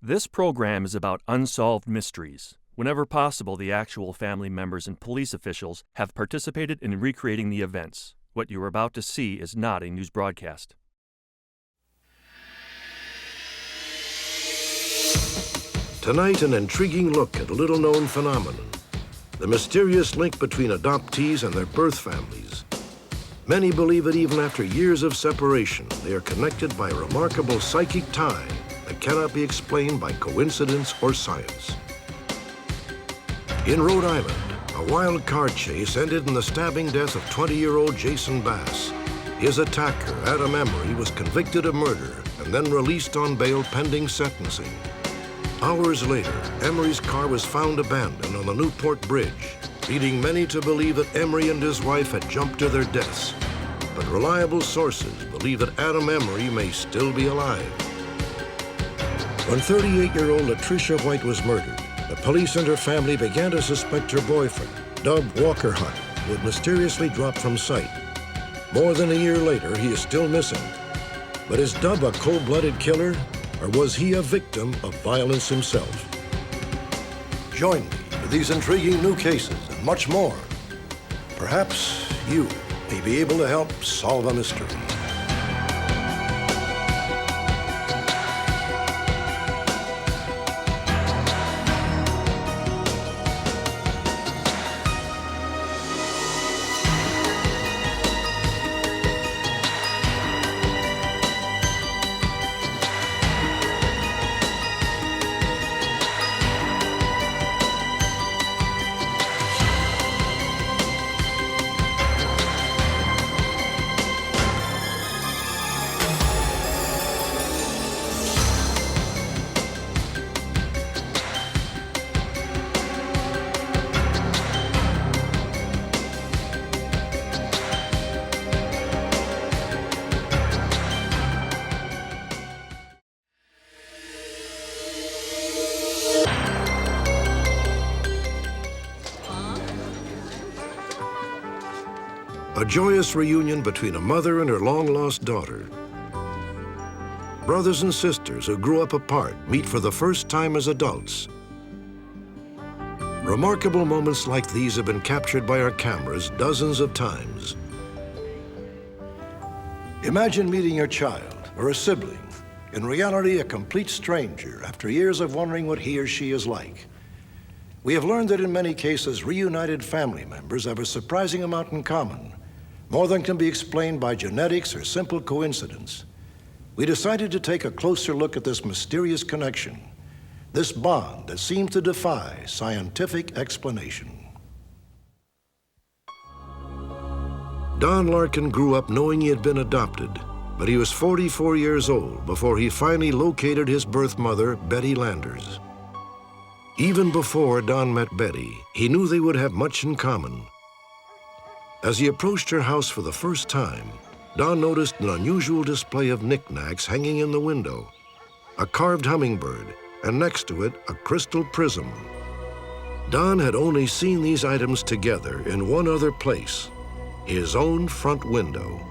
This program is about unsolved mysteries. Whenever possible, the actual family members and police officials have participated in recreating the events. What you are about to see is not a news broadcast. Tonight, an intriguing look at a little-known phenomenon, the mysterious link between adoptees and their birth families. Many believe that even after years of separation, they are connected by a remarkable psychic tie that cannot be explained by coincidence or science. In Rhode Island, a wild car chase ended in the stabbing death of 20-year-old Jason Bass. His attacker, Adam Emery, was convicted of murder and then released on bail pending sentencing. Hours later, Emery's car was found abandoned on the Newport Bridge, leading many to believe that Emery and his wife had jumped to their deaths. But reliable sources believe that Adam Emery may still be alive. When 38-year-old Latricia White was murdered, the police and her family began to suspect her boyfriend, dubbed WACKERHAGEN, would mysteriously drop from sight. More than a year later, he is still missing. But is Dub a cold-blooded killer, or was he a victim of violence himself? Join me for these intriguing new cases and much more. Perhaps you may be able to help solve a mystery. A joyous reunion between a mother and her long-lost daughter. Brothers and sisters who grew up apart meet for the first time as adults. Remarkable moments like these have been captured by our cameras dozens of times. Imagine meeting your child or a sibling, in reality a complete stranger after years of wondering what he or she is like. We have learned that in many cases, reunited family members have a surprising amount in common, more than can be explained by genetics or simple coincidence. We decided to take a closer look at this mysterious connection, this bond that seems to defy scientific explanation. Don Larkin grew up knowing he had been adopted, but he was 44 years old before he finally located his birth mother, Betty Landers. Even before Don met Betty, he knew they would have much in common. As he approached her house for the first time, Don noticed an unusual display of knickknacks hanging in the window, a carved hummingbird, and next to it, a crystal prism. Don had only seen these items together in one other place, his own front window.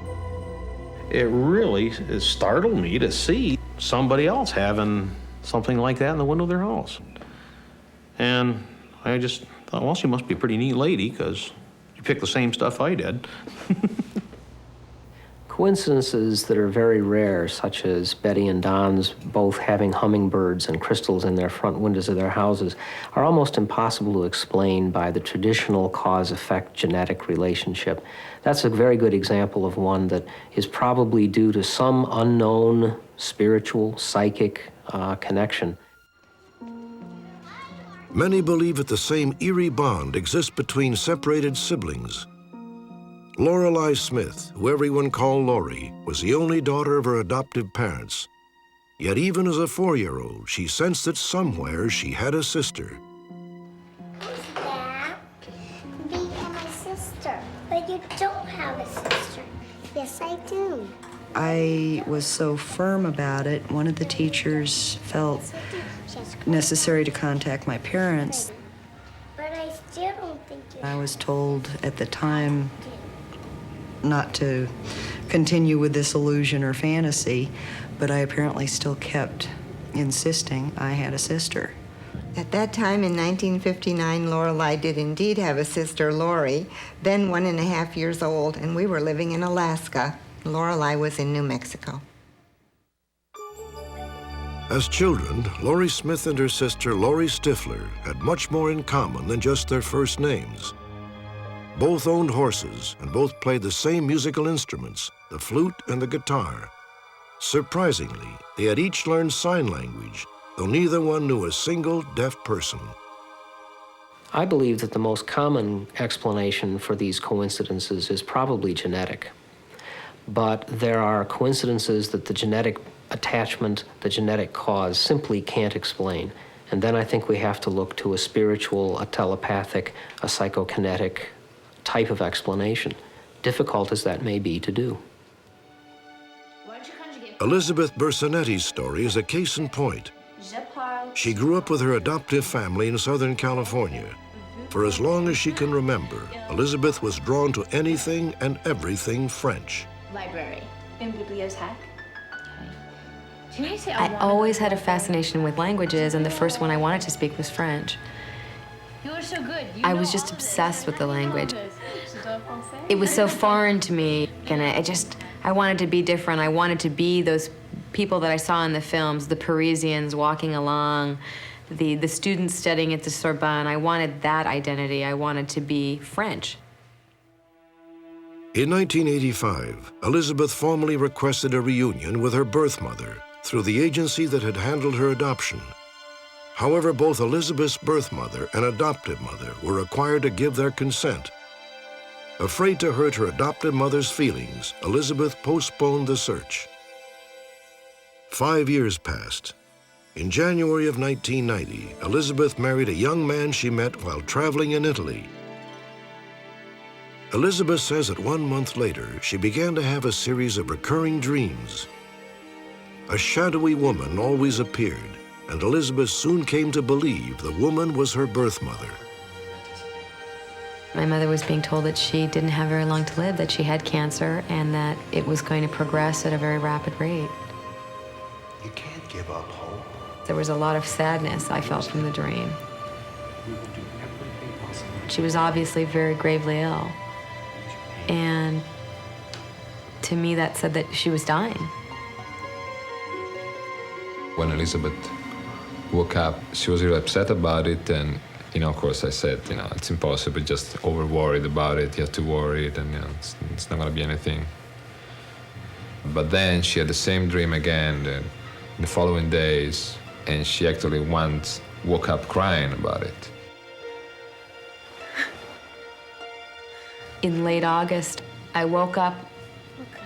It really startled me to see somebody else having something like that in the window of their house. And I just thought, well, she must be a pretty neat lady, because you picked the same stuff I did. Coincidences that are very rare, such as Betty and Don's both having hummingbirds and crystals in their front windows of their houses, are almost impossible to explain by the traditional cause-effect genetic relationship. That's a very good example of one that is probably due to some unknown spiritual, psychic connection. Many believe that the same eerie bond exists between separated siblings. LORELEI Smith, who everyone called Lori, was the only daughter of her adoptive parents. Yet even as a 4-year-old, she sensed that somewhere she had a sister. Who's that? Me and my sister. But you don't have a sister. Yes, I do. I was so firm about it, one of the teachers felt necessary to contact my parents. But I still don't think you... I was told at the time not to continue with this illusion or fantasy, but I apparently still kept insisting I had a sister. At that time in 1959, Lorelei did indeed have a sister, Lori, then 1.5 years old, and we were living in Alaska. Lorelei was in New Mexico. As children, Lori Smith and her sister, Lori Stifler, had much more in common than just their first names. Both owned horses and both played the same musical instruments, the flute and the guitar. Surprisingly, they had each learned sign language, though neither one knew a single deaf person. I believe that the most common explanation for these coincidences is probably genetic. But there are coincidences that the genetic attachment, the genetic cause, simply can't explain. And then I think we have to look to a spiritual, a telepathic, a psychokinetic type of explanation, difficult as that may be to do. Elizabeth Berssanetti's story is a case in point. She grew up with her adoptive family in Southern California. For as long as she can remember, Elizabeth was drawn to anything and everything French. Library. In bibliothèque. I always had a fascination with languages, and the first one I wanted to speak was French. You were so good. I was just obsessed with the language. It was so foreign to me, and I wanted to be different. I wanted to be those people that I saw in the films, the Parisians walking along, the students studying at the Sorbonne. I wanted that identity. I wanted to be French. In 1985, Elizabeth formally requested a reunion with her birth mother through the agency that had handled her adoption. However, both Elizabeth's birth mother and adoptive mother were required to give their consent. Afraid to hurt her adoptive mother's feelings, Elizabeth postponed the search. 5 years passed. In January of 1990, Elizabeth married a young man she met while traveling in Italy. Elizabeth says that 1 month later, she began to have a series of recurring dreams. A shadowy woman always appeared, and Elizabeth soon came to believe the woman was her birth mother. My mother was being told that she didn't have very long to live, that she had cancer, and that it was going to progress at a very rapid rate. You can't give up hope. There was a lot of sadness I felt from the dream. She was obviously very gravely ill. And to me, that said that she was dying. When Elizabeth woke up, she was really upset about it. And, of course, I said, it's impossible, just over-worried about it. You have to worry it, and, it's not going to be anything. But then she had the same dream again the following days, and she actually once woke up crying about it. In late August, I woke up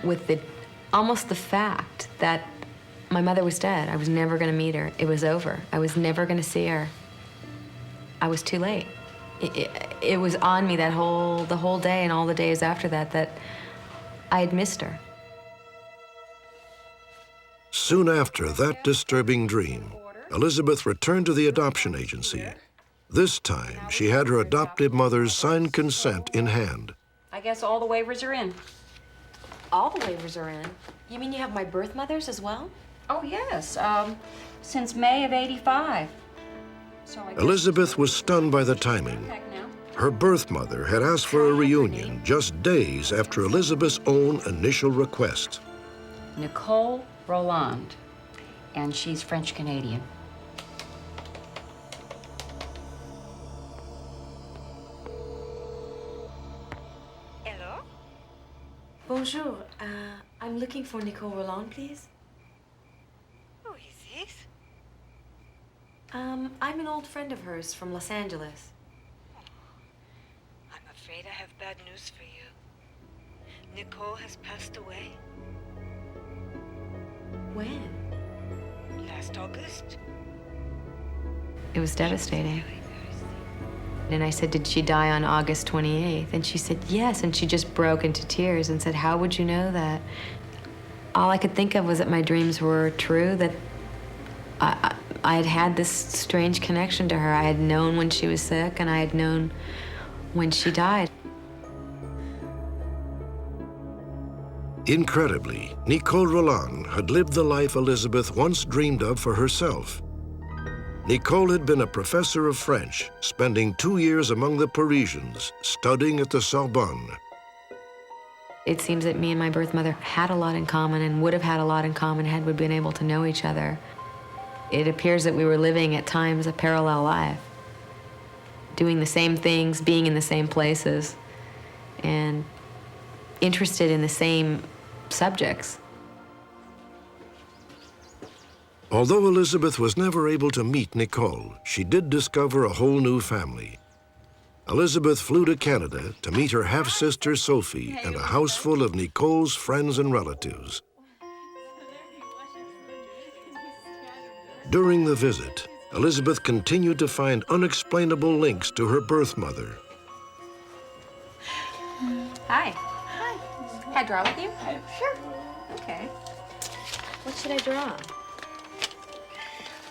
with almost the fact that my mother was dead. I was never going to meet her. It was over. I was never going to see her. I was too late. It was on me the whole day and all the days after that I had missed her. Soon after that disturbing dream, Elizabeth returned to the adoption agency. This time, she had her adoptive mother's signed consent in hand. I guess all the waivers are in. All the waivers are in? You mean you have my birth mother's as well? Oh, yes. Since May of '85. So Elizabeth was stunned by the timing. Her birth mother had asked for a reunion just days after Elizabeth's own initial request. Nicole Roland, and she's French-Canadian. Hello? Bonjour. I'm looking for Nicole Roland, please. Who is this? I'm an old friend of hers from Los Angeles. I'm afraid I have bad news for you. Nicole has passed away. When? Last August. It was devastating. And I said, did she die on August 28th? And she said, yes. And she just broke into tears and said, how would you know that? All I could think of was that my dreams were true, that I had had this strange connection to her. I had known when she was sick, and I had known when she died. Incredibly, Nicole Roland had lived the life Elizabeth once dreamed of for herself. Nicole had been a professor of French, spending 2 years among the Parisians, studying at the Sorbonne. It seems that me and my birth mother had a lot in common and would have had a lot in common had we been able to know each other. It appears that we were living at times a parallel life, doing the same things, being in the same places, and interested in the same subjects. Although Elizabeth was never able to meet Nicole, she did discover a whole new family. Elizabeth flew to Canada to meet her half-sister Sophie and a house full of Nicole's friends and relatives. During the visit, Elizabeth continued to find unexplainable links to her birth mother. Hi. Hi. Can I draw with you? Sure. Okay. What should I draw?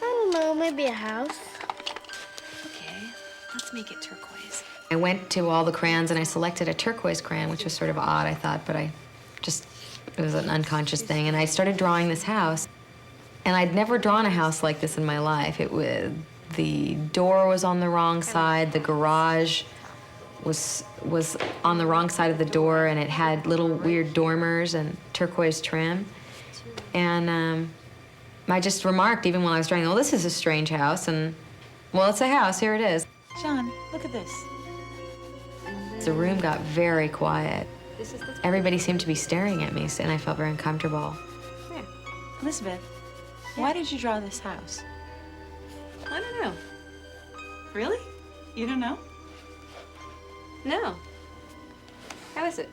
I don't know, maybe a house. Okay, let's make it turquoise. I went to all the crayons and I selected a turquoise crayon, which was sort of odd, I thought, but it was an unconscious thing. And I started drawing this house. And I'd never drawn a house like this in my life. The door was on the wrong side, the garage was on the wrong side of the door, and it had little weird dormers and turquoise trim. And I just remarked, even while I was drawing, oh, this is a strange house, and, well, it's a house, here it is. John, look at this. The room got very quiet. Everybody seemed to be staring at me, and I felt very uncomfortable. Here. Elizabeth, why did you draw this house? I don't know. Really? You don't know? No. How is it?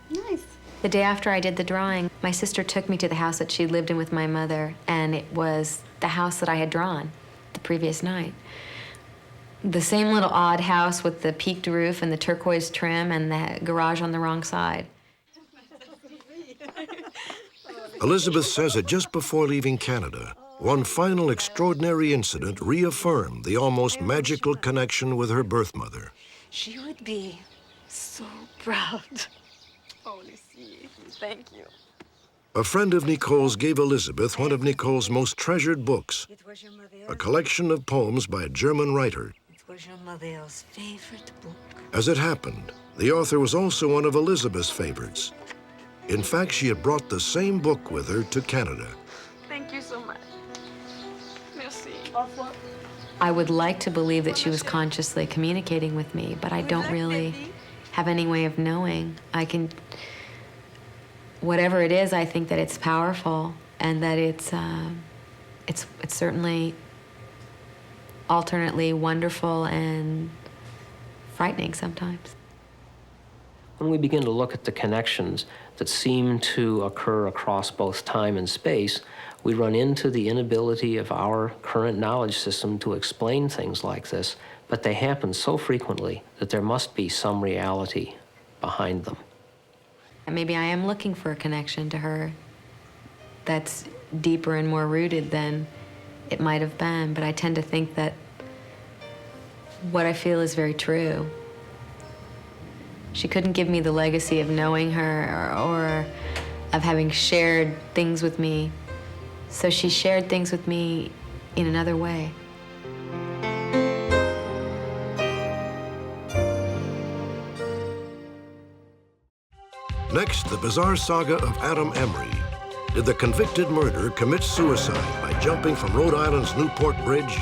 Nice. The day after I did the drawing, my sister took me to the house that she'd lived in with my mother, and it was the house that I had drawn the previous night. The same little odd house with the peaked roof and the turquoise trim and the garage on the wrong side. Elizabeth says that just before leaving Canada, one final extraordinary incident reaffirmed the almost magical connection with her birth mother. She would be so proud. Oh, Lucy, thank you. A friend of Nicole's gave Elizabeth one of Nicole's most treasured books, a collection of poems by a German writer. It was your mother's favorite book. As it happened, the author was also one of Elizabeth's favorites. In fact, she had brought the same book with her to Canada. Thank you so much. Merci. I would like to believe that she was consciously communicating with me, but I don't really have any way of knowing. Whatever it is, I think that it's powerful and that it's certainly alternately wonderful and frightening sometimes. When we begin to look at the connections that seem to occur across both time and space, we run into the inability of our current knowledge system to explain things like this, but they happen so frequently that there must be some reality behind them. And maybe I am looking for a connection to her that's deeper and more rooted than it might have been, but I tend to think that what I feel is very true. She couldn't give me the legacy of knowing her or of having shared things with me. So she shared things with me in another way. Next, the bizarre saga of Adam Emery. Did the convicted murderer commit suicide by jumping from Rhode Island's Newport Bridge,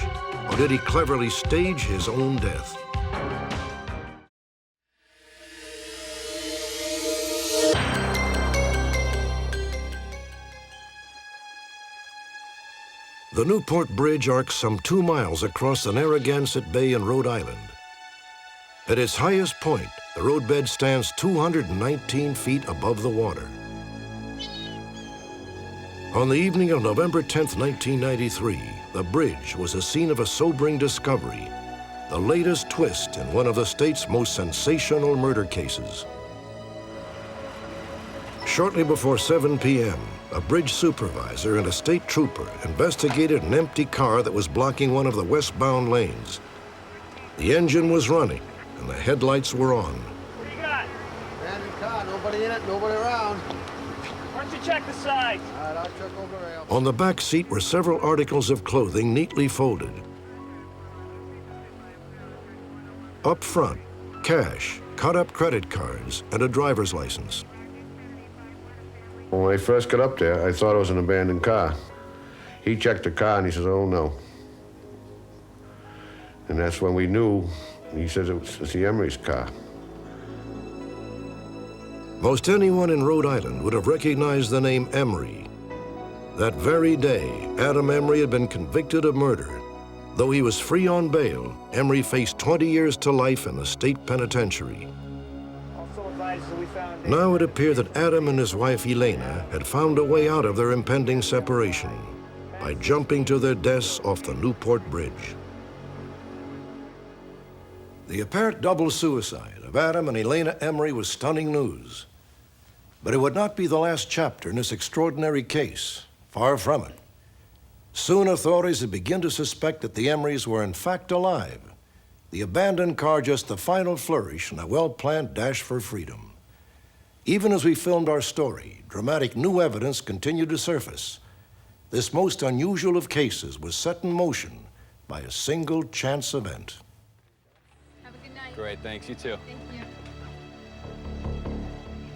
or did he cleverly stage his own death? The Newport Bridge arcs some 2 miles across the Narragansett Bay in Rhode Island. At its highest point, the roadbed stands 219 feet above the water. On the evening of November 10, 1993, the bridge was the scene of a sobering discovery, the latest twist in one of the state's most sensational murder cases. Shortly before 7 p.m., a bridge supervisor and a state trooper investigated an empty car that was blocking one of the westbound lanes. The engine was running, and the headlights were on. What do you got? Abandoned car, nobody in it, nobody around. check the sides. All right, I'll check over there. On the back seat were several articles of clothing neatly folded. Up front, cash, cut-up credit cards, and a driver's license. When I first got up there, I thought it was an abandoned car. He checked the car and he says, oh no. And that's when we knew, he says it's the Emery's car. Most anyone in Rhode Island would have recognized the name Emery. That very day, Adam Emery had been convicted of murder. Though he was free on bail, Emery faced 20 years to life in the state penitentiary. Now it appeared that Adam and his wife Elena had found a way out of their impending separation by jumping to their deaths off the Newport Bridge. The apparent double suicide of Adam and Elena Emery was stunning news. But it would not be the last chapter in this extraordinary case. Far from it. Soon authorities would begin to suspect that the Emerys were in fact alive. The abandoned car just the final flourish in a well-planned dash for freedom. Even as we filmed our story, dramatic new evidence continued to surface. This most unusual of cases was set in motion by a single chance event. Have a good night. Great, thanks. You too. Thank you.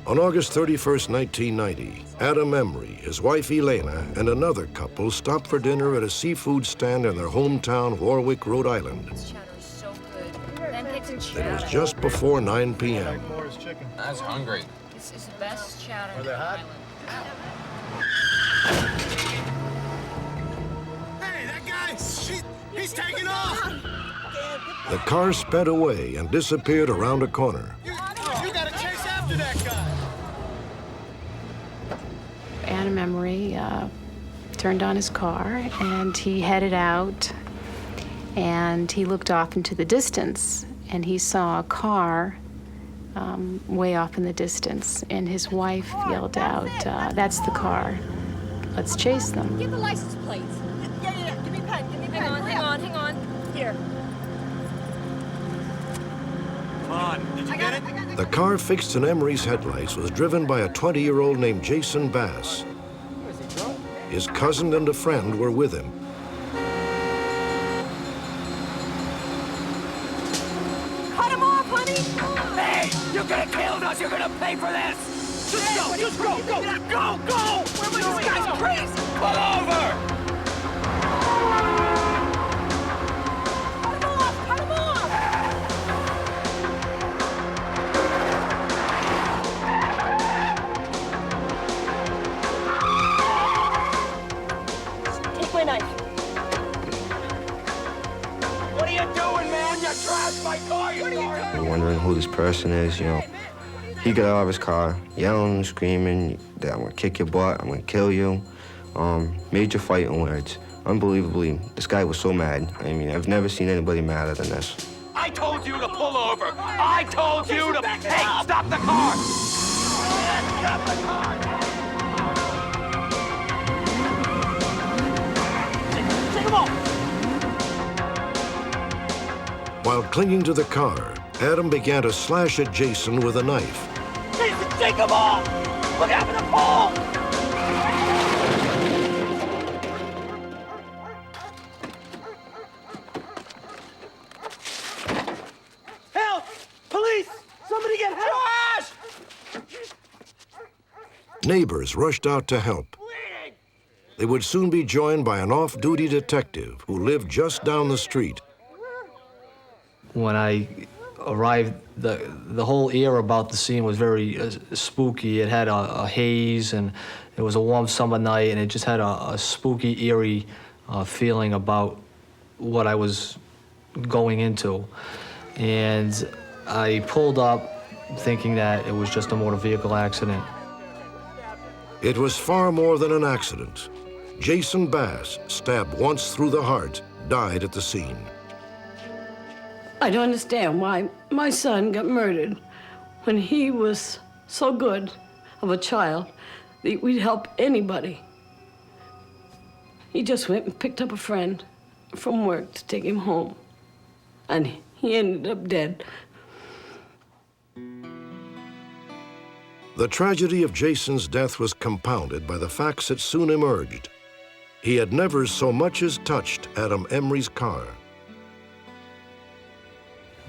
On August 31st, 1990, Adam Emery, his wife Elena, and another couple stopped for dinner at a seafood stand in their hometown, Warwick, Rhode Island. This chowder is so good. Then get some It was just before 9 p.m. I was hungry. This is the best chowder in they the hot? island. Hey, that guy, he's taking off! The car sped away and disappeared around a corner. You gotta chase after that guy! Adam Emery turned on his car and he headed out and he looked off into the distance and he saw a car way off in the distance and his wife yelled out, "That's the car. Let's chase them." Get the license plates. Yeah. Give me a pen. Give me a pen. Hang on. Here. Come on, did you get it? The car fixed in Emery's headlights was driven by a 20-year-old named Jason Bass. His cousin and a friend were with him. Cut him off, honey. Hey, you could have killed us! You're gonna pay for this! Just go! Go! This guy's crazy. Pull over! Cut him off. Take my knife. What are you doing, man? You trashed my car, you I'm wondering who this person is, you know. He got out of his car, yelling and screaming that I'm gonna kick your butt, I'm gonna kill you. Major fighting words. Unbelievably, this guy was so mad. I mean, I've never seen anybody madder than this. I told you to pull over! I told you to... Hey, stop the car! Stop the car! Take him off. While clinging to the car, Adam began to slash at Jason with a knife. Jason, take him off! What happened to Paul? Help! Police! Somebody get help! Neighbors rushed out to help. They would soon be joined by an off-duty detective who lived just down the street. When I arrived, the whole air about the scene was very spooky. It had a haze, and it was a warm summer night, and it just had a spooky, eerie feeling about what I was going into. And I pulled up thinking that it was just a motor vehicle accident. It was far more than an accident. Jason Bass, stabbed once through the heart, died at the scene. I don't understand why my son got murdered when he was so good of a child that we'd help anybody. He just went and picked up a friend from work to take him home, and he ended up dead. The tragedy of Jason's death was compounded by the facts that soon emerged. He had never so much as touched Adam Emery's car.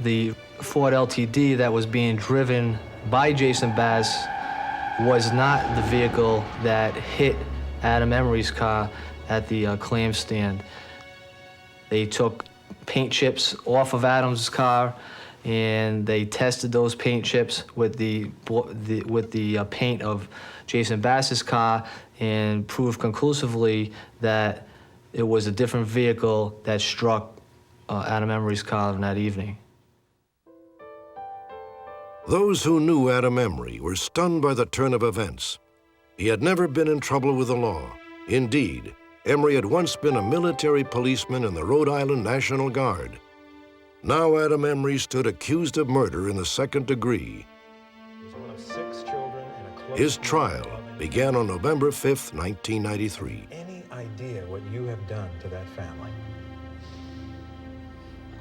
The Ford LTD that was being driven by Jason Bass was not the vehicle that hit Adam Emery's car at the clam stand. They took paint chips off of Adam's car, and they tested those paint chips with the paint of Jason Bass's car and proved conclusively that it was a different vehicle that struck Adam Emery's car on that evening. Those who knew Adam Emery were stunned by the turn of events. He had never been in trouble with the law. Indeed, Emery had once been a military policeman in the Rhode Island National Guard. Now Adam Emery stood accused of murder in the second degree. His trial began on November 5th, 1993. Any idea what you have done to that family?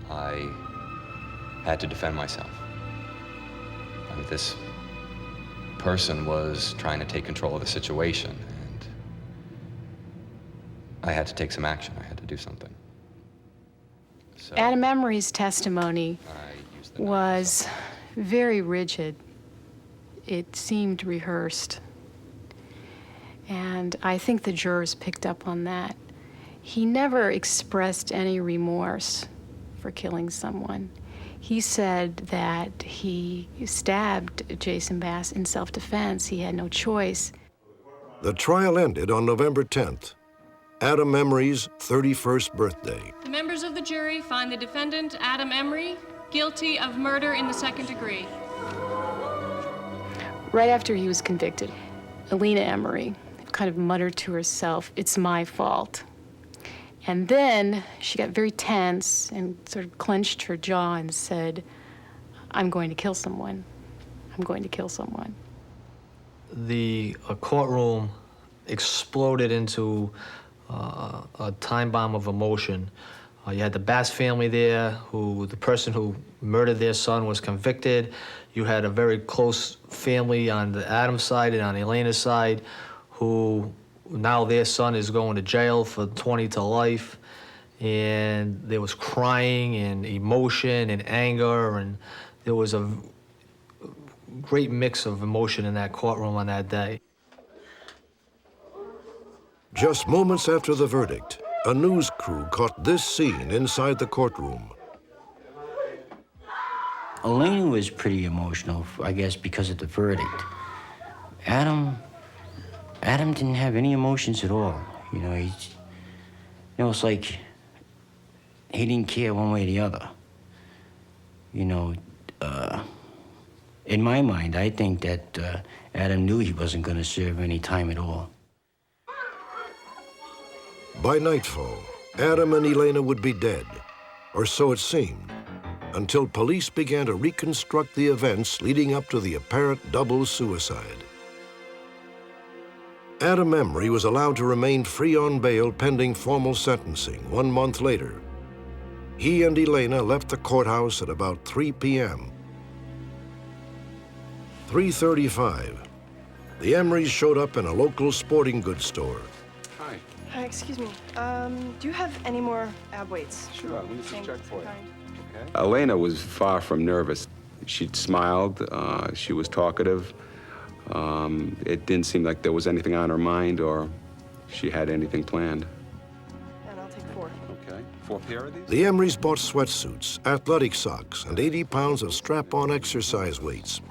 I had to defend myself. I mean, this person was trying to take control of the situation, and I had to take some action. I had to do something. So, Adam Emery's testimony was very rigid. It seemed rehearsed. And I think the jurors picked up on that. He never expressed any remorse for killing someone. He said that he stabbed Jason Bass in self-defense. He had no choice. The trial ended on November 10th, Adam Emery's 31st birthday. The members of the jury find the defendant, Adam Emery, guilty of murder in the second degree. Right after he was convicted, Elena Emery kind of muttered to herself, "It's my fault." And then she got very tense and sort of clenched her jaw and said, "I'm going to kill someone. I'm going to kill someone." The courtroom exploded into a time bomb of emotion. You had the Bass family there, the person who murdered their son was convicted. You had a very close family on the Adams side and on Elena's side, who now their son is going to jail for 20 to life. And there was crying and emotion and anger, and there was a great mix of emotion in that courtroom on that day. Just moments after the verdict, a news crew caught this scene inside the courtroom. Elena was pretty emotional, I guess, because of the verdict. Adam didn't have any emotions at all. You know, it's like he didn't care one way or the other. You know, in my mind, I think that Adam knew he wasn't going to serve any time at all. By nightfall, Adam and Elena would be dead, or so it seemed, until police began to reconstruct the events leading up to the apparent double suicide. Adam Emery was allowed to remain free on bail pending formal sentencing 1 month later. He and Elena left the courthouse at about 3 p.m. 3:35, the Emerys showed up in a local sporting goods store. Hi, excuse me. Do you have any more ab weights? Sure, let me just check for you. Okay. Elena was far from nervous. She smiled, she was talkative. It didn't seem like there was anything on her mind or she had anything planned. And I'll take 4. Okay, 4 pair of these? The Emerys bought sweatsuits, athletic socks, and 80 pounds of strap-on exercise weights.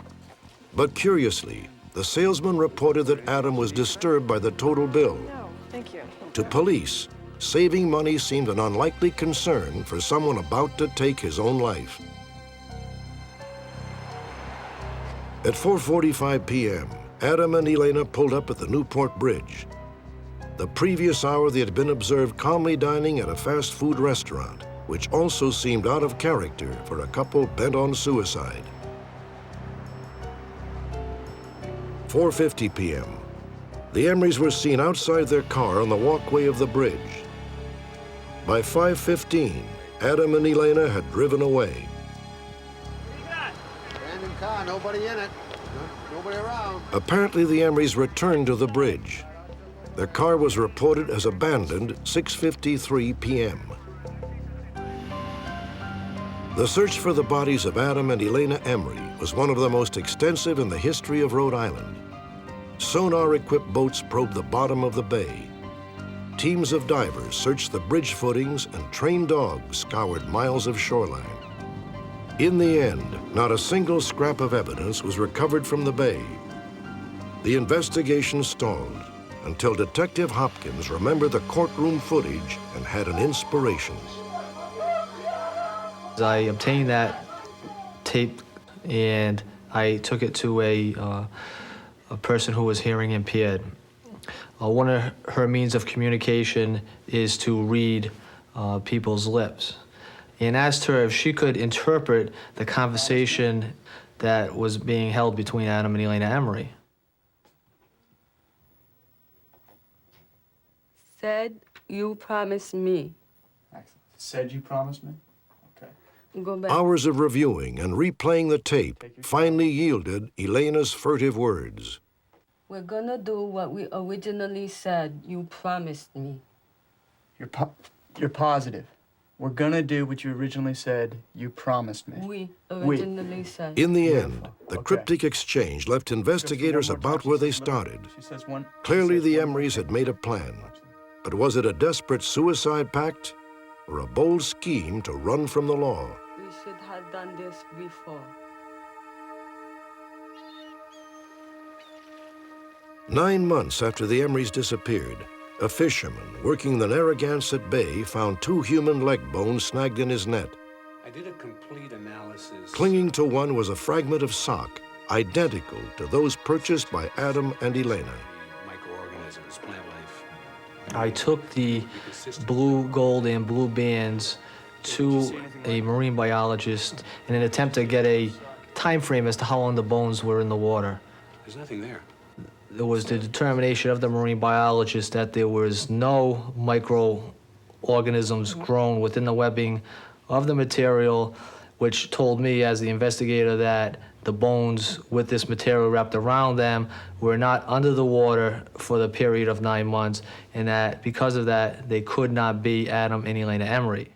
But curiously, the salesman reported that Adam was disturbed by the total bill. No, thank you. To police, saving money seemed an unlikely concern for someone about to take his own life. At 4:45 p.m., Adam and Elena pulled up at the Newport Bridge. The previous hour, they had been observed calmly dining at a fast food restaurant, which also seemed out of character for a couple bent on suicide. 4:50 p.m., the Emerys were seen outside their car on the walkway of the bridge. By 5:15, Adam and Elena had driven away. Abandoned car, nobody in it. Apparently, the Emerys returned to the bridge. Their car was reported as abandoned 6:53 p.m. The search for the bodies of Adam and Elena Emery was one of the most extensive in the history of Rhode Island. Sonar-equipped boats probed the bottom of the bay. Teams of divers searched the bridge footings, and trained dogs scoured miles of shoreline. In the end, not a single scrap of evidence was recovered from the bay. The investigation stalled until Detective Hopkins remembered the courtroom footage and had an inspiration. I obtained that tape and I took it to a person who was hearing impaired. One of her means of communication is to read people's lips. And asked her if she could interpret the conversation that was being held between Adam and Elena Emery. Said you promised me. Said you promised me? Okay. Go back. Hours of reviewing and replaying the tape finally yielded Elena's furtive words. We're gonna do what we originally said you promised me. You're positive? We're gonna do what you originally said you promised me. We originally said. In the end, the cryptic exchange left investigators about where they started. Clearly, the Emerys had made a plan. But was it a desperate suicide pact or a bold scheme to run from the law? We should have done this before. 9 months after the Emerys disappeared, a fisherman working the Narragansett Bay found 2 human leg bones snagged in his net. I did a complete analysis. Clinging to one was a fragment of sock, identical to those purchased by Adam and Elena. Microorganisms, plant life. I took the blue, gold, and blue bands to a marine biologist in an attempt to get a time frame as to how long the bones were in the water. There's nothing there. There was the determination of the marine biologist that there was no microorganisms grown within the webbing of the material, which told me as the investigator that the bones with this material wrapped around them were not under the water for the period of 9 months, and that because of that, they could not be Adam and Elena Emery.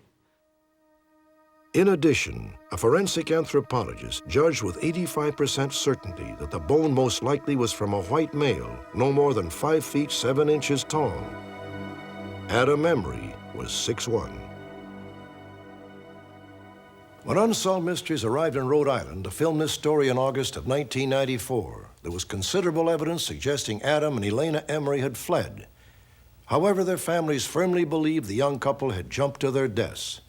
In addition, a forensic anthropologist judged with 85% certainty that the bone most likely was from a white male, no more than 5 feet 7 inches tall. Adam Emery was 6'1". When Unsolved Mysteries arrived in Rhode Island to film this story in August of 1994, there was considerable evidence suggesting Adam and Elena Emery had fled. However, their families firmly believed the young couple had jumped to their deaths.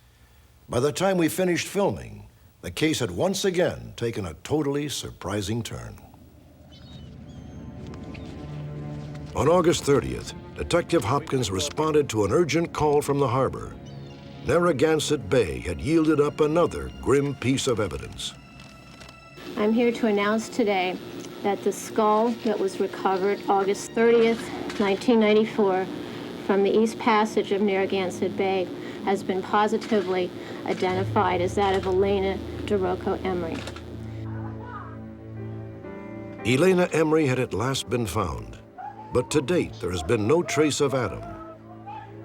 By the time we finished filming, the case had once again taken a totally surprising turn. On August 30th, Detective Hopkins responded to an urgent call from the harbor. Narragansett Bay had yielded up another grim piece of evidence. I'm here to announce today that the skull that was recovered August 30th, 1994, from the East Passage of Narragansett Bay has been positively identified as that of Elena DeRocco Emery. Elena Emery had at last been found, but to date there has been no trace of Adam.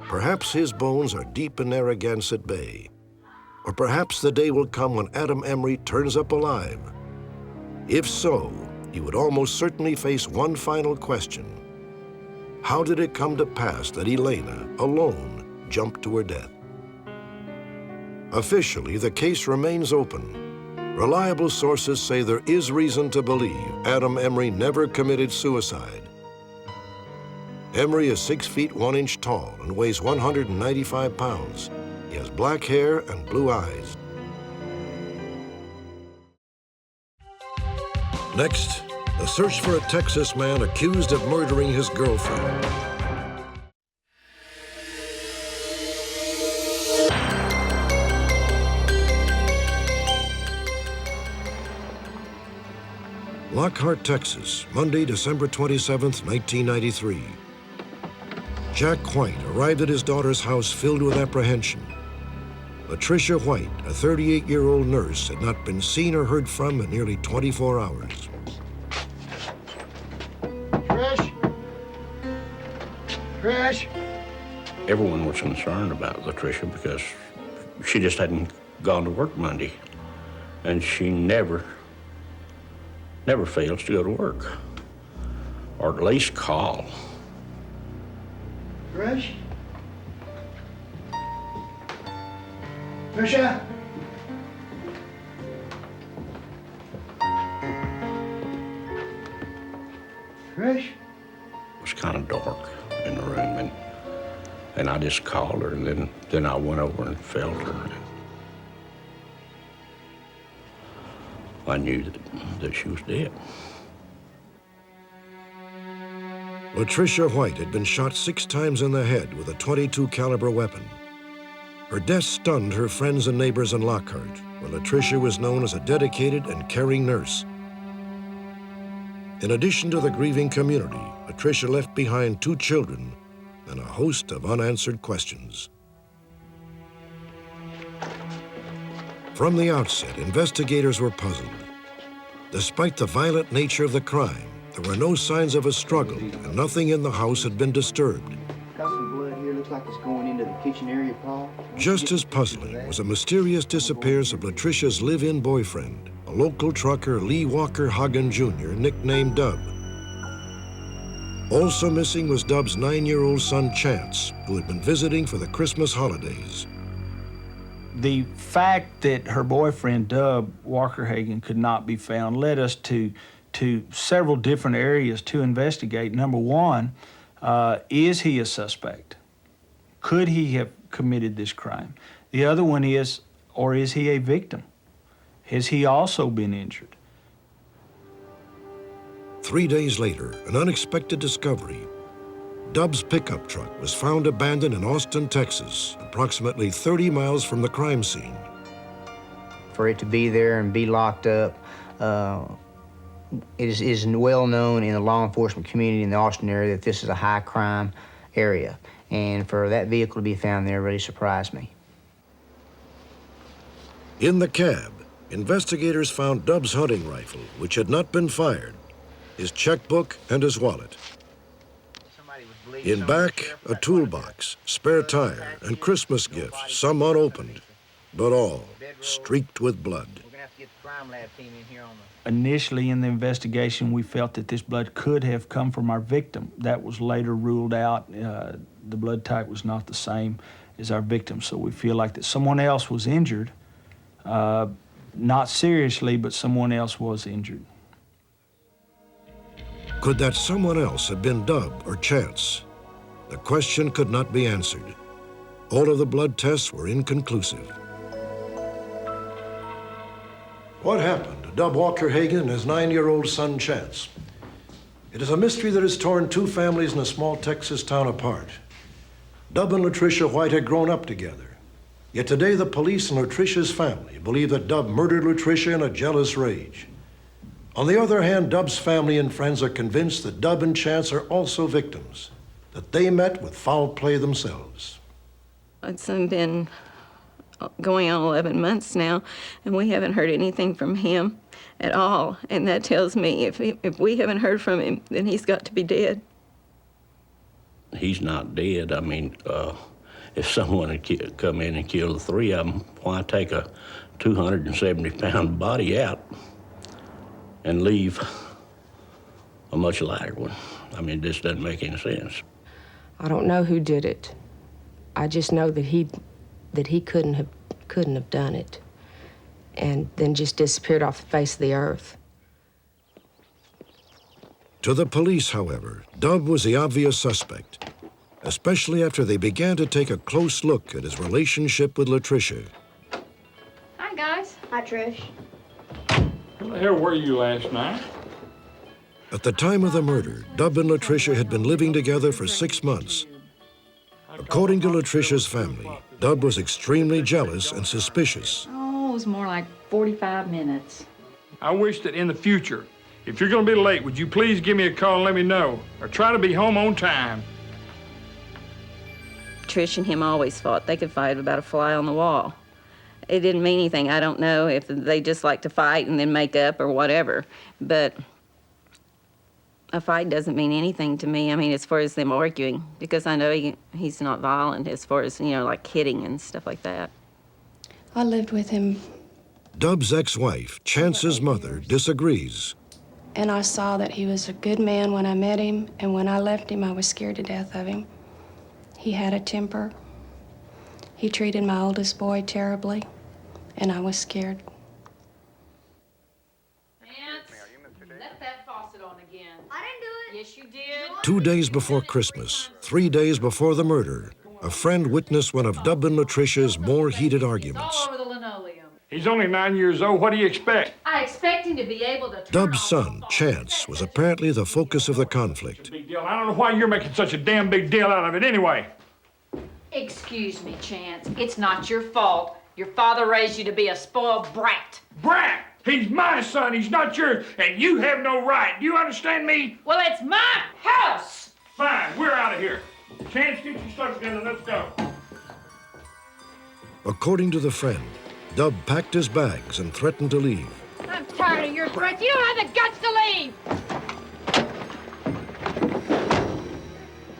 Perhaps his bones are deep in Narragansett Bay, or perhaps the day will come when Adam Emery turns up alive. If so, he would almost certainly face one final question. How did it come to pass that Elena, alone, jumped to her death? Officially, the case remains open. Reliable sources say there is reason to believe Adam Emery never committed suicide. Emery is 6 feet 1 inch tall and weighs 195 pounds. He has black hair and blue eyes. Next, the search for a Texas man accused of murdering his girlfriend. Lockhart, Texas, Monday, December 27th, 1993. Jack White arrived at his daughter's house filled with apprehension. Latricia White, a 38-year-old nurse, had not been seen or heard from in nearly 24 hours. Crash. Everyone was concerned about Latricia because she just hadn't gone to work Monday. And she never fails to go to work. Or at least call. Trish? Tricia? Trish? It was kind of dark in the room, and I just called her, and then I went over and felt her. I knew that she was dead. Latricia White had been shot 6 times in the head with a .22 caliber weapon. Her death stunned her friends and neighbors in Lockhart, where Latricia was known as a dedicated and caring nurse. In addition to the grieving community, Latricia left behind 2 children and a host of unanswered questions. From the outset, investigators were puzzled. Despite the violent nature of the crime, there were no signs of a struggle, and nothing in the house had been disturbed. Got some blood here. Looks like it's going into the kitchen area, Paul. Just as puzzling was a mysterious disappearance of Latricia's live-in boyfriend, a local trucker, Lee WACKERHAGEN Jr., nicknamed Dub. Also missing was Dub's 9-year-old son, Chance, who had been visiting for the Christmas holidays. The fact that her boyfriend, Dub WACKERHAGEN, could not be found led us to several different areas to investigate. Number one, is he a suspect? Could he have committed this crime? The other one is, or is he a victim? Has he also been injured? 3 days later, an unexpected discovery. Dub's pickup truck was found abandoned in Austin, Texas, approximately 30 miles from the crime scene. For it to be there and be locked up is well known in the law enforcement community in the Austin area that this is a high crime area. And for that vehicle to be found there really surprised me. In the cab, investigators found Dub's hunting rifle, which had not been fired, his checkbook, and his wallet. In back, a toolbox, spare tire, and Christmas gifts, some unopened, but all streaked with blood. Initially in the investigation, we felt that this blood could have come from our victim. That was later ruled out. The blood type was not the same as our victim, so we feel like that someone else was injured. Not seriously, but someone else was injured. Could that someone else have been Dub or Chance? The question could not be answered. All of the blood tests were inconclusive. What happened to Dub WACKERHAGEN and his 9-year-old son, Chance? It is a mystery that has torn 2 families in a small Texas town apart. Dub and Latricia White had grown up together. Yet today, the police and Latricia's family believe that Dub murdered Latricia in a jealous rage. On the other hand, Dub's family and friends are convinced that Dub and Chance are also victims, that they met with foul play themselves. It's been going on 11 months now, and we haven't heard anything from him at all. And that tells me if we haven't heard from him, then he's got to be dead. He's not dead. I mean, if someone had come in and killed the 3 of them, why take a 270-pound body out and leave a much lighter one? I mean, this doesn't make any sense. I don't know who did it. I just know that he couldn't have done it, and then just disappeared off the face of the earth. To the police, however, Dub was the obvious suspect, especially after they began to take a close look at his relationship with Latricia. Hi, guys. Hi, Trish. Where the hell were you last night? At the time of the murder, Dub and Latricia had been living together for 6 months. According to Latricia's family, Dub was extremely jealous and suspicious. Oh, it was more like 45 minutes. I wish that in the future, if you're going to be late, would you please give me a call and let me know, or try to be home on time. Trish and him always fought. They could fight about a fly on the wall. It didn't mean anything. I don't know if they just like to fight and then make up or whatever, but a fight doesn't mean anything to me. I mean, as far as them arguing, because I know he's not violent as far as, you know, like hitting and stuff like that. I lived with him. Dub's ex-wife, Chance's mother, disagrees. And I saw that he was a good man when I met him, and when I left him, I was scared to death of him. He had a temper. He treated my oldest boy terribly, and I was scared. Let that faucet on again. I didn't do it. Yes, you did. 2 days before Christmas, 3 days before the murder, a friend witnessed one of Dub and Latricia's more heated arguments. All over the linoleum. He's only 9 years old. What do you expect? I expect him to be able to. Dub's son, Chance, was apparently the focus of the conflict. Big deal. I don't know why you're making such a damn big deal out of it anyway. Excuse me, Chance. It's not your fault. Your father raised you to be a spoiled brat. Brat! He's my son. He's not yours. And you have no right. Do you understand me? Well, it's my house. Fine. We're out of here. Chance, get your stuff together. Let's go. According to the friend, Dub packed his bags and threatened to leave. I'm tired of your threats. You don't have the guts to leave.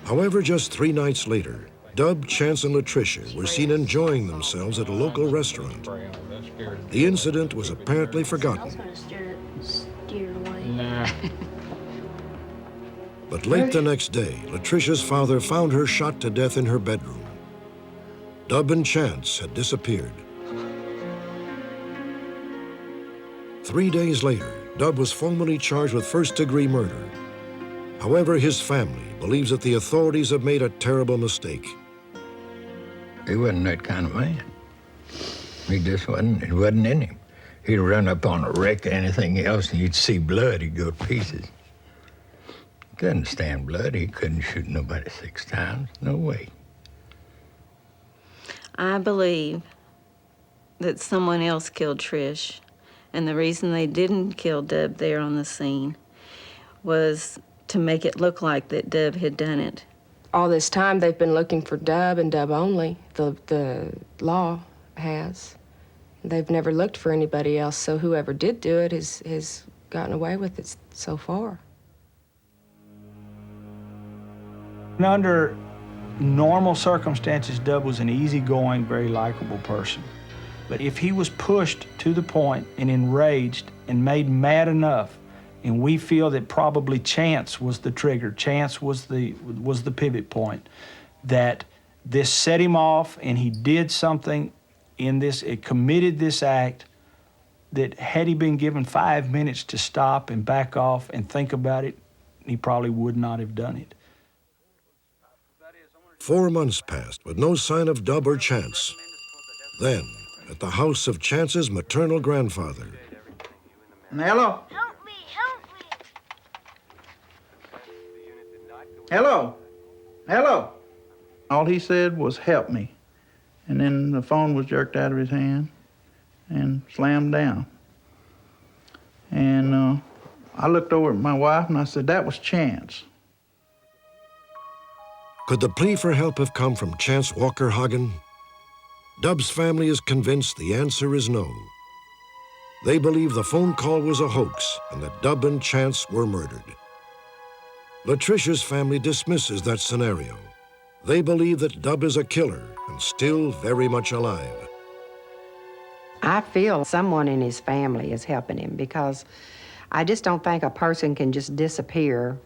However, just 3 nights later, Dub, Chance, and Latricia were seen enjoying themselves at a local restaurant. The incident was apparently forgotten. But late the next day, Latricia's father found her shot to death in her bedroom. Dub and Chance had disappeared. 3 days later, Dub was formally charged with first-degree murder. However, his family believes that the authorities have made a terrible mistake. He wasn't that kind of man. He just wasn't. It wasn't in him. He'd run up on a wreck or anything else, and you'd see blood, he'd go to pieces. He couldn't stand blood. He couldn't shoot nobody 6 times. No way. I believe that someone else killed Trish, and the reason they didn't kill Dub there on the scene was to make it look like that Dub had done it. All this time, they've been looking for Dub and Dub only. The law has. They've never looked for anybody else, so whoever did do it has gotten away with it so far. And under normal circumstances, Dub was an easygoing, very likable person. But if he was pushed to the point and enraged and made mad enough, and we feel that probably Chance was the trigger, Chance was the pivot point, that this set him off and he did something in this, it committed this act that had he been given 5 minutes to stop and back off and think about it, he probably would not have done it. 4 months passed with no sign of Dub or Chance. Then, at the house of Chance's maternal grandfather. Hello? Hello? Hello? All he said was, help me. And then the phone was jerked out of his hand and slammed down. And I looked over at my wife and I said, that was Chance. Could the plea for help have come from Chance WACKERHAGEN? Dub's family is convinced the answer is no. They believe the phone call was a hoax and that Dub and Chance were murdered. Latricia's family dismisses that scenario. They believe that Dub is a killer and still very much alive. I feel someone in his family is helping him because I just don't think a person can just disappear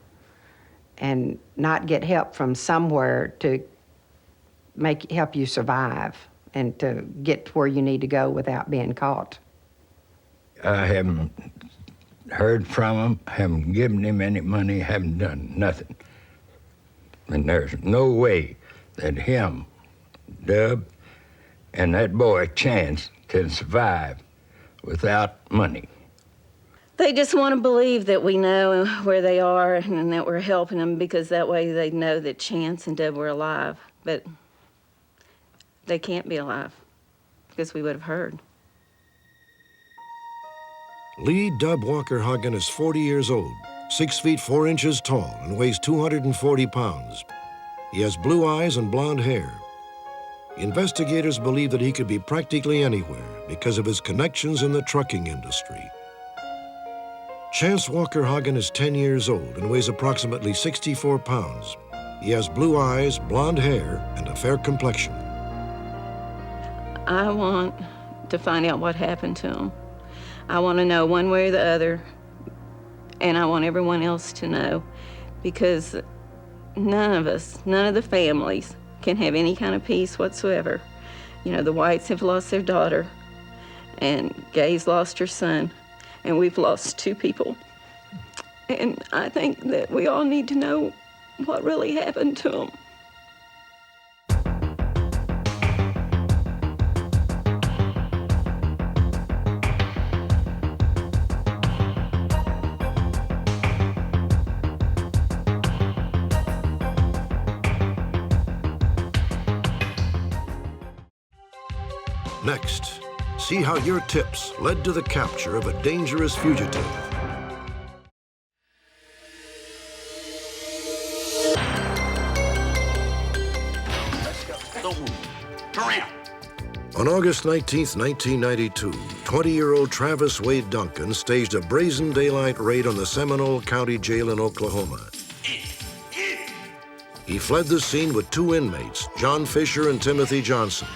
and not get help from somewhere to help you survive and to get to where you need to go without being caught. I haven't heard from him, haven't given him any money, haven't done nothing. And there's no way that him, Dub, and that boy, Chance, can survive without money. They just want to believe that we know where they are and that we're helping them because that way they know that Chance and Dub were alive. But they can't be alive because we would have heard. Lee Dub WACKERHAGEN is 40 years old, 6 feet 4 inches tall, and weighs 240 pounds. He has blue eyes and blonde hair. Investigators believe that he could be practically anywhere because of his connections in the trucking industry. Chance WACKERHAGEN is 10 years old and weighs approximately 64 pounds. He has blue eyes, blonde hair, and a fair complexion. I want to find out what happened to him. I want to know one way or the other, and I want everyone else to know, because none of us, none of the families can have any kind of peace whatsoever. You know, the Whites have lost their daughter, and Gay's lost her son, and we've lost 2 people. And I think that we all need to know what really happened to them. Next, see how your tips led to the capture of a dangerous fugitive. Don't move. Turn around. On August 19, 1992, 20-year-old Travis Wade Duncan staged a brazen daylight raid on the Seminole County Jail in Oklahoma. He fled the scene with 2 inmates, John Fisher and Timothy Johnson.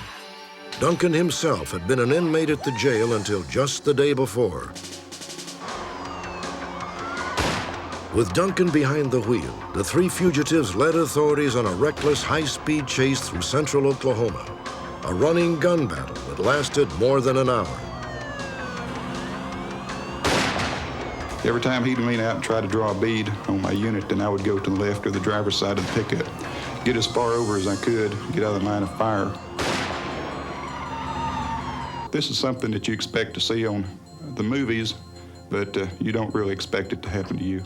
Duncan himself had been an inmate at the jail until just the day before. With Duncan behind the wheel, the 3 fugitives led authorities on a reckless, high-speed chase through central Oklahoma, a running gun battle that lasted more than an hour. Every time he'd lean out and try to draw a bead on my unit, then I would go to the left or the driver's side of the pickup, get as far over as I could, get out of the line of fire. This is something that you expect to see on the movies, but you don't really expect it to happen to you.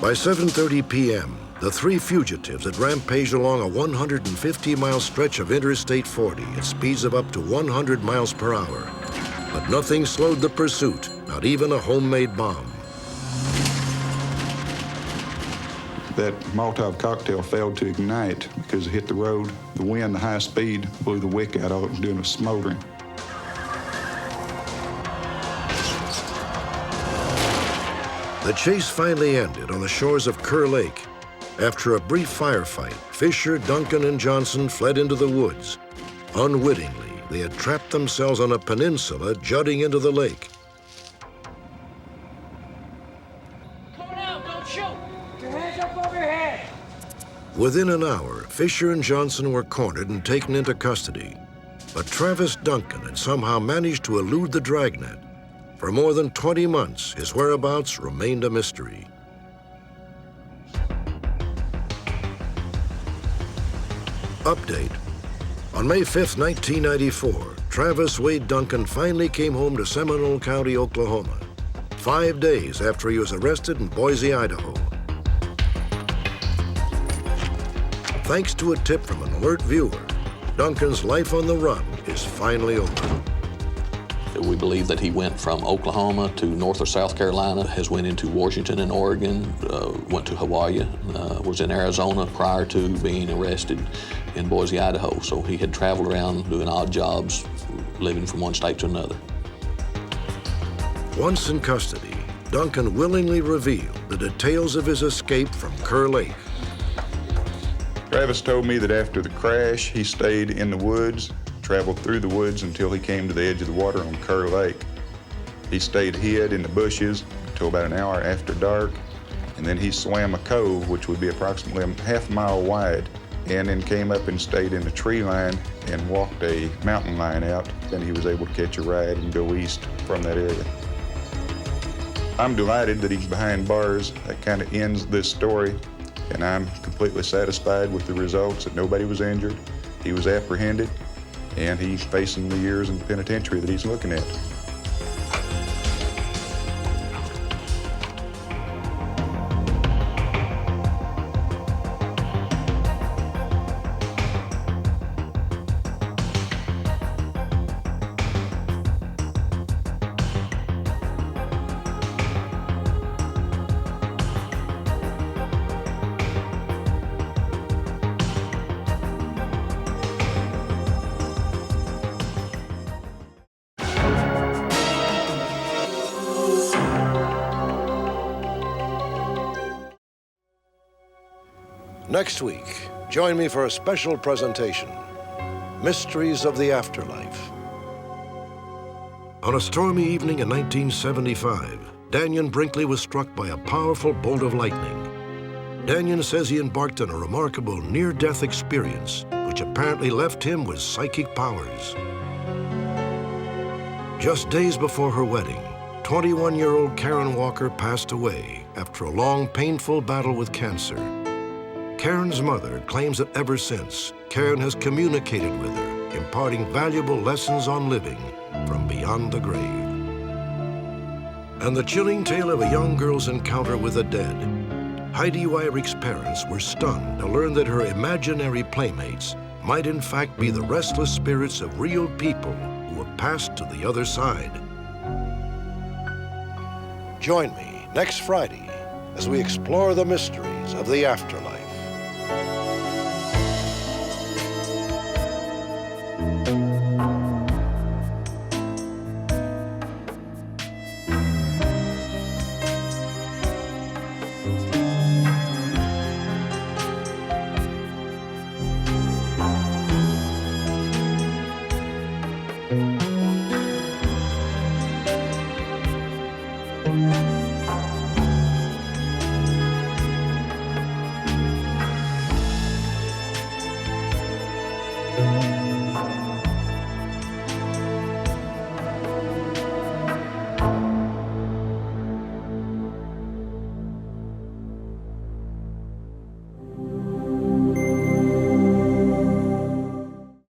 By 7:30 p.m., the 3 fugitives had rampaged along a 150-mile stretch of Interstate 40 at speeds of up to 100 miles per hour. But nothing slowed the pursuit, not even a homemade bomb. That Molotov cocktail failed to ignite because it hit the road. The wind, the high speed, blew the wick out of it, doing a smoldering. The chase finally ended on the shores of Kerr Lake. After a brief firefight, Fisher, Duncan, and Johnson fled into the woods. Unwittingly, they had trapped themselves on a peninsula jutting into the lake. Within an hour, Fisher and Johnson were cornered and taken into custody. But Travis Duncan had somehow managed to elude the dragnet. For more than 20 months, his whereabouts remained a mystery. Update. On May 5, 1994, Travis Wade Duncan finally came home to Seminole County, Oklahoma, 5 days after he was arrested in Boise, Idaho. Thanks to a tip from an alert viewer, Duncan's life on the run is finally over. We believe that he went from Oklahoma to North or South Carolina, has went into Washington and Oregon, went to Hawaii, was in Arizona prior to being arrested in Boise, Idaho. So he had traveled around doing odd jobs, living from one state to another. Once in custody, Duncan willingly revealed the details of his escape from Kerr Lake. Travis told me that after the crash, he stayed in the woods, traveled through the woods until he came to the edge of the water on Kerr Lake. He stayed hid in the bushes until about an hour after dark, and then he swam a cove, which would be approximately a half mile wide, and then came up and stayed in the tree line and walked a mountain line out, and he was able to catch a ride and go east from that area. I'm delighted that he's behind bars. That kind of ends this story, and I'm completely satisfied with the results that nobody was injured. He was apprehended, and he's facing the years in the penitentiary that he's looking at. Next week, join me for a special presentation, Mysteries of the Afterlife. On a stormy evening in 1975, Danyon Brinkley was struck by a powerful bolt of lightning. Danyon says he embarked on a remarkable near-death experience, which apparently left him with psychic powers. Just days before her wedding, 21-year-old Karen Walker passed away after a long, painful battle with cancer. Karen's mother claims that ever since, Karen has communicated with her, imparting valuable lessons on living from beyond the grave. And the chilling tale of a young girl's encounter with the dead. Heidi Weirich's parents were stunned to learn that her imaginary playmates might in fact be the restless spirits of real people who have passed to the other side. Join me next Friday as we explore the mysteries of the afterlife. Thank you.